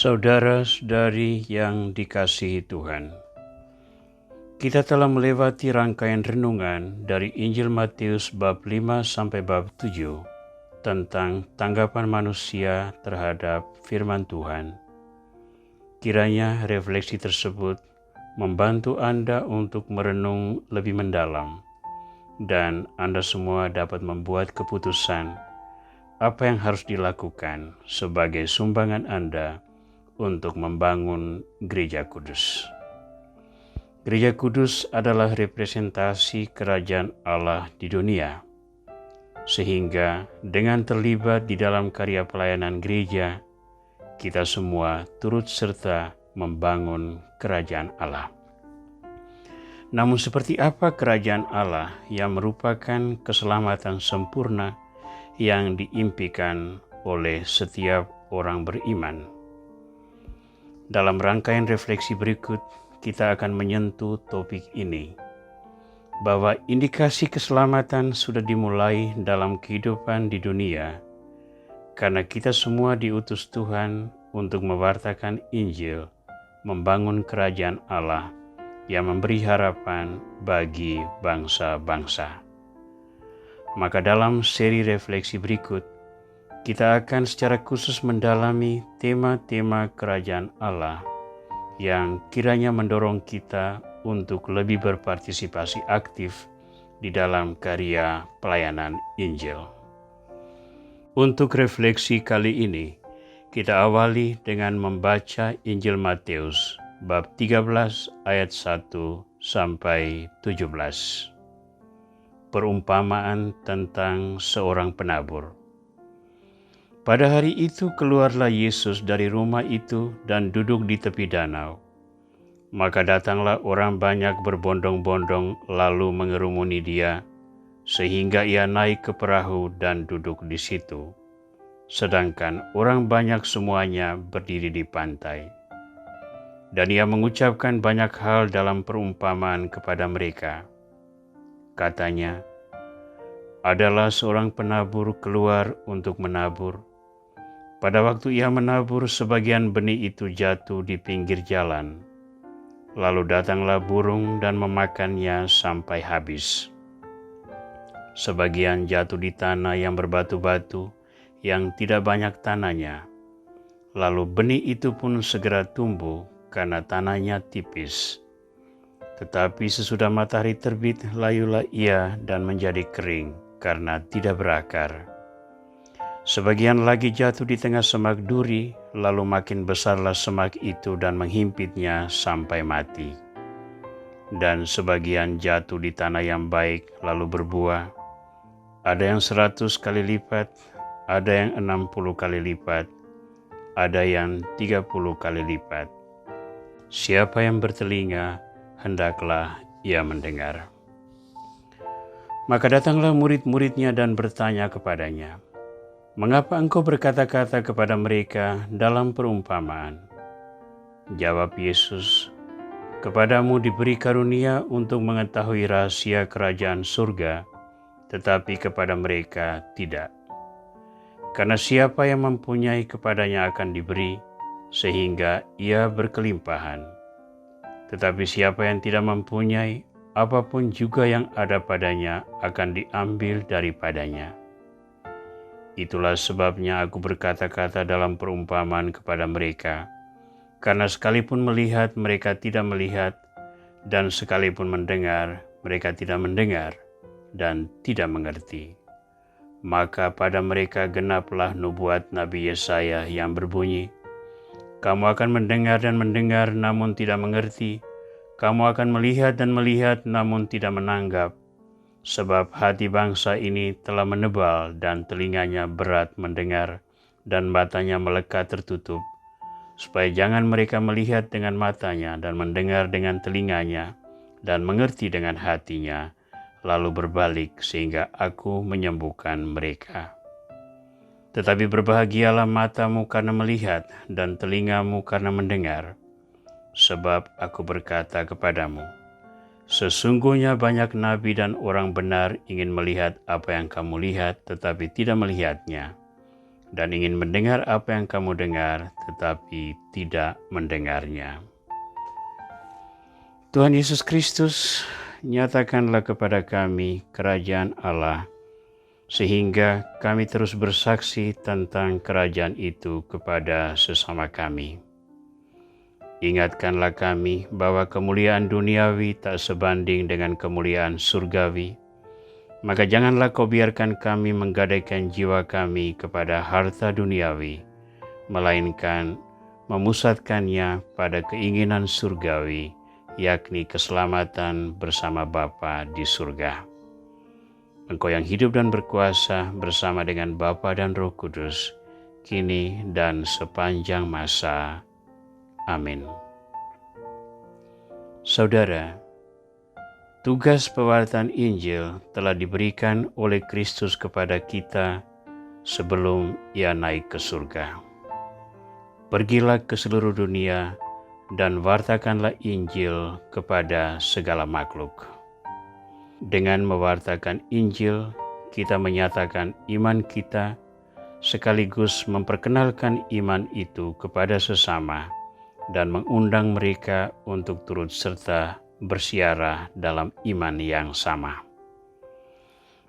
Saudara-saudari yang dikasihi Tuhan, kita telah melewati rangkaian renungan dari Injil Matius bab 5 sampai bab 7 tentang tanggapan manusia terhadap firman Tuhan. Kiranya refleksi tersebut membantu Anda untuk merenung lebih mendalam dan Anda semua dapat membuat keputusan apa yang harus dilakukan sebagai sumbangan Anda untuk membangun Gereja Kudus. Gereja Kudus adalah representasi kerajaan Allah di dunia, sehingga dengan terlibat di dalam karya pelayanan gereja, kita semua turut serta membangun kerajaan Allah. Namun seperti apa kerajaan Allah yang merupakan keselamatan sempurna yang diimpikan oleh setiap orang beriman? Dalam rangkaian refleksi berikut, kita akan menyentuh topik ini, bahwa indikasi keselamatan sudah dimulai dalam kehidupan di dunia, karena kita semua diutus Tuhan untuk mewartakan Injil, membangun kerajaan Allah yang memberi harapan bagi bangsa-bangsa. Maka dalam seri refleksi berikut, kita akan secara khusus mendalami tema-tema kerajaan Allah yang kiranya mendorong kita untuk lebih berpartisipasi aktif di dalam karya pelayanan Injil. Untuk refleksi kali ini, kita awali dengan membaca Injil Matius bab 13 ayat 1 sampai 17. Perumpamaan tentang seorang penabur. Pada hari itu keluarlah Yesus dari rumah itu dan duduk di tepi danau. Maka datanglah orang banyak berbondong-bondong lalu mengerumuni dia, sehingga ia naik ke perahu dan duduk di situ. Sedangkan orang banyak semuanya berdiri di pantai. Dan ia mengucapkan banyak hal dalam perumpamaan kepada mereka. Katanya, adalah seorang penabur keluar untuk menabur. Pada waktu ia menabur, sebagian benih itu jatuh di pinggir jalan. Lalu datanglah burung dan memakannya sampai habis. Sebagian jatuh di tanah yang berbatu-batu, yang tidak banyak tanahnya. Lalu benih itu pun segera tumbuh karena tanahnya tipis. Tetapi sesudah matahari terbit, layulah ia dan menjadi kering karena tidak berakar. Sebagian lagi jatuh di tengah semak duri, lalu makin besarlah semak itu dan menghimpitnya sampai mati. Dan sebagian jatuh di tanah yang baik, lalu berbuah. Ada yang 100 kali lipat, ada yang 60 kali lipat, ada yang 30 kali lipat. Siapa yang bertelinga, hendaklah ia mendengar. Maka datanglah murid-muridnya dan bertanya kepadanya, mengapa engkau berkata-kata kepada mereka dalam perumpamaan? Jawab Yesus, kepadamu diberi karunia untuk mengetahui rahasia kerajaan surga, tetapi kepada mereka tidak. Karena siapa yang mempunyai kepadanya akan diberi, sehingga ia berkelimpahan. Tetapi siapa yang tidak mempunyai, apapun juga yang ada padanya akan diambil daripadanya. Itulah sebabnya aku berkata-kata dalam perumpamaan kepada mereka, karena sekalipun melihat mereka tidak melihat, dan sekalipun mendengar mereka tidak mendengar, dan tidak mengerti. Maka pada mereka genaplah nubuat Nabi Yesaya yang berbunyi, kamu akan mendengar dan mendengar namun tidak mengerti, kamu akan melihat dan melihat namun tidak menanggap. Sebab hati bangsa ini telah menebal dan telinganya berat mendengar dan matanya melekat tertutup, supaya jangan mereka melihat dengan matanya dan mendengar dengan telinganya dan mengerti dengan hatinya, lalu berbalik sehingga aku menyembuhkan mereka. Tetapi berbahagialah matamu karena melihat dan telingamu karena mendengar, sebab aku berkata kepadamu, sesungguhnya banyak nabi dan orang benar ingin melihat apa yang kamu lihat tetapi tidak melihatnya, dan ingin mendengar apa yang kamu dengar, tetapi tidak mendengarnya. Tuhan Yesus Kristus, nyatakanlah kepada kami kerajaan Allah, sehingga kami terus bersaksi tentang kerajaan itu kepada sesama kami. Ingatkanlah kami bahwa kemuliaan duniawi tak sebanding dengan kemuliaan surgawi. Maka janganlah kau biarkan kami menggadaikan jiwa kami kepada harta duniawi, melainkan memusatkannya pada keinginan surgawi, yakni keselamatan bersama Bapa di surga. Engkau yang hidup dan berkuasa bersama dengan Bapa dan Roh Kudus, kini dan sepanjang masa. Amin. Saudara, tugas pewartaan Injil telah diberikan oleh Kristus kepada kita sebelum Ia naik ke surga. Pergilah ke seluruh dunia dan wartakanlah Injil kepada segala makhluk. Dengan mewartakan Injil, kita menyatakan iman kita sekaligus memperkenalkan iman itu kepada sesama dan mengundang mereka untuk turut serta bersiarah dalam iman yang sama.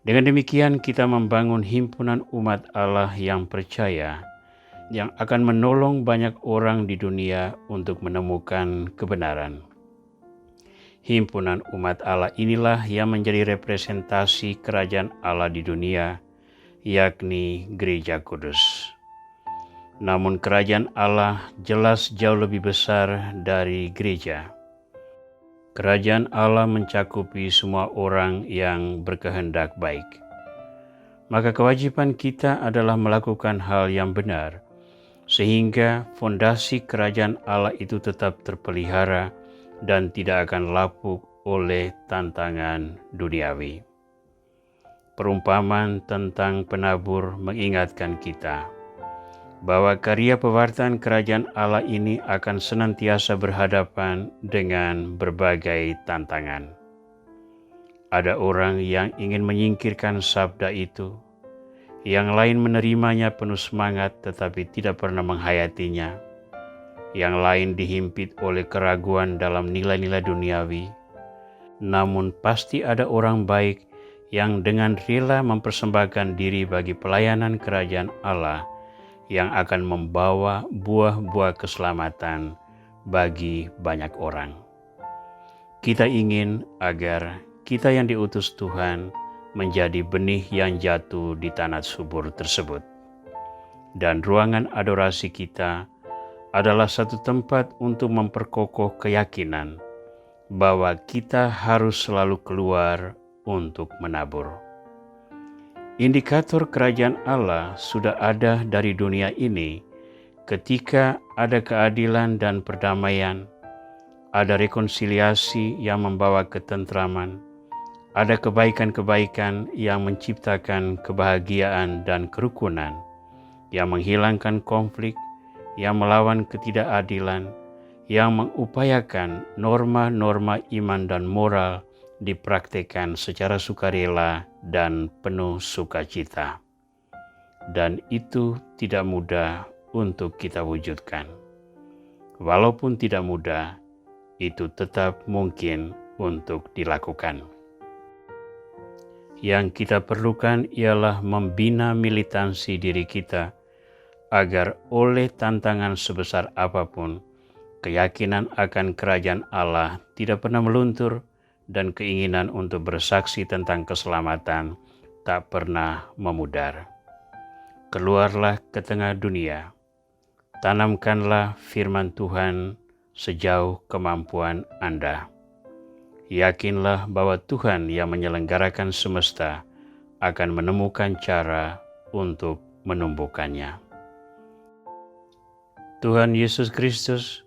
Dengan demikian kita membangun himpunan umat Allah yang percaya, yang akan menolong banyak orang di dunia untuk menemukan kebenaran. Himpunan umat Allah inilah yang menjadi representasi kerajaan Allah di dunia, yakni Gereja Kudus. Namun kerajaan Allah jelas jauh lebih besar dari gereja. Kerajaan Allah mencakupi semua orang yang berkehendak baik. Maka kewajiban kita adalah melakukan hal yang benar, sehingga fondasi kerajaan Allah itu tetap terpelihara dan tidak akan lapuk oleh tantangan duniawi. Perumpamaan tentang penabur mengingatkan kita bahwa karya pewartaan kerajaan Allah ini akan senantiasa berhadapan dengan berbagai tantangan. Ada orang yang ingin menyingkirkan sabda itu, yang lain menerimanya penuh semangat tetapi tidak pernah menghayatinya, yang lain dihimpit oleh keraguan dalam nilai-nilai duniawi. Namun pasti ada orang baik yang dengan rela mempersembahkan diri bagi pelayanan kerajaan Allah, yang akan membawa buah-buah keselamatan bagi banyak orang. Kita ingin agar kita yang diutus Tuhan menjadi benih yang jatuh di tanah subur tersebut. Dan ruangan adorasi kita adalah satu tempat untuk memperkokoh keyakinan bahwa kita harus selalu keluar untuk menabur. Indikator kerajaan Allah sudah ada dari dunia ini ketika ada keadilan dan perdamaian, ada rekonsiliasi yang membawa ketentraman, ada kebaikan-kebaikan yang menciptakan kebahagiaan dan kerukunan, yang menghilangkan konflik, yang melawan ketidakadilan, yang mengupayakan norma-norma iman dan moral dipraktikkan secara sukarela dan penuh sukacita. Dan itu tidak mudah untuk kita wujudkan. Walaupun tidak mudah, itu tetap mungkin untuk dilakukan. Yang kita perlukan ialah membina militansi diri kita agar oleh tantangan sebesar apapun, keyakinan akan kerajaan Allah tidak pernah meluntur dan keinginan untuk bersaksi tentang keselamatan tak pernah memudar. Keluarlah ke tengah dunia, tanamkanlah firman Tuhan sejauh kemampuan Anda. Yakinlah bahwa Tuhan yang menyelenggarakan semesta akan menemukan cara untuk menumbuhkannya. Tuhan Yesus Kristus,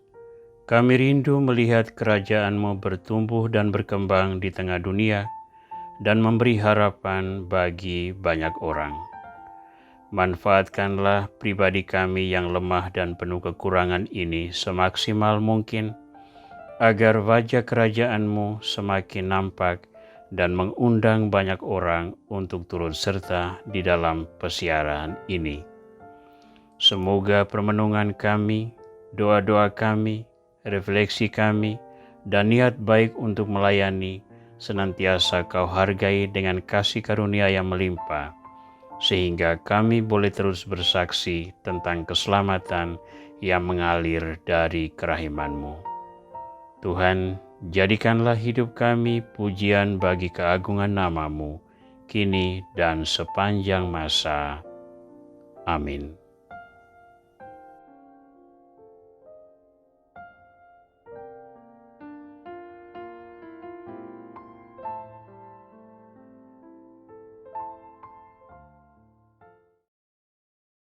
kami rindu melihat kerajaan-Mu bertumbuh dan berkembang di tengah dunia dan memberi harapan bagi banyak orang. Manfaatkanlah pribadi kami yang lemah dan penuh kekurangan ini semaksimal mungkin, agar wajah kerajaan-Mu semakin nampak dan mengundang banyak orang untuk turut serta di dalam pesiaran ini. Semoga permenungan kami, doa-doa kami, refleksi kami, dan niat baik untuk melayani senantiasa Kau hargai dengan kasih karunia yang melimpah, sehingga kami boleh terus bersaksi tentang keselamatan yang mengalir dari kerahiman-Mu. Tuhan, jadikanlah hidup kami pujian bagi keagungan nama-Mu, kini dan sepanjang masa. Amin.